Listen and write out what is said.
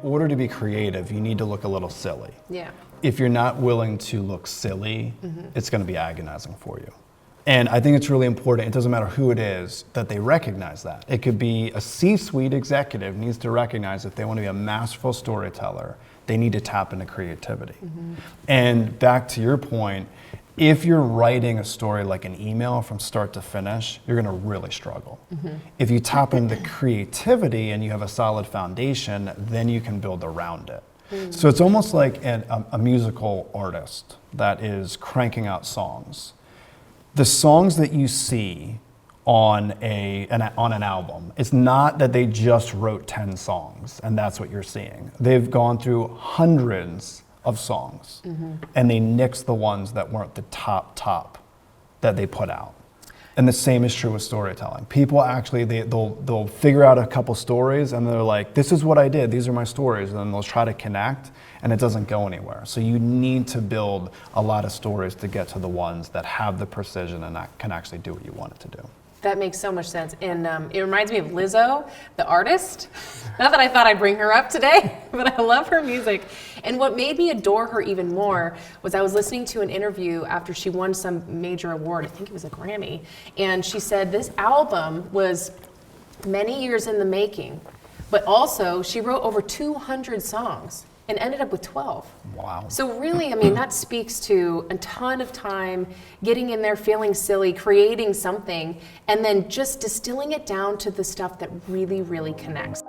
order to be creative, you need to look a little silly. Yeah. If you're not willing to look silly, it's going to be agonizing for you. And I think it's really important, it doesn't matter who it is, that they recognize that. It could be a C-suite executive needs to recognize if they want to be a masterful storyteller, they need to tap into creativity. And back to your point, if you're writing a story like an email from start to finish, you're going to really struggle. If you tap into creativity and you have a solid foundation, then you can build around it. So it's almost like a musical artist that is cranking out songs. The songs that you see on an album, it's not that they just wrote 10 songs and that's what you're seeing. They've gone through hundreds of songs and they nixed the ones that weren't the top that they put out. And the same is true with storytelling. People actually, they'll figure out a couple stories and they're like, this is what I did, these are my stories, and then they'll try to connect and it doesn't go anywhere. So you need to build a lot of stories to get to the ones that have the precision and that can actually do what you want it to do. That makes so much sense. And it reminds me of Lizzo, the artist. Not that I thought I'd bring her up today, but I love her music. And what made me adore her even more was I was listening to an interview after she won some major award, I think it was a Grammy, and she said this album was many years in the making, but also she wrote over 200 songs and ended up with 12. Wow. So really, I mean, that speaks to a ton of time, getting in there, feeling silly, creating something, and then just distilling it down to the stuff that really, really connects.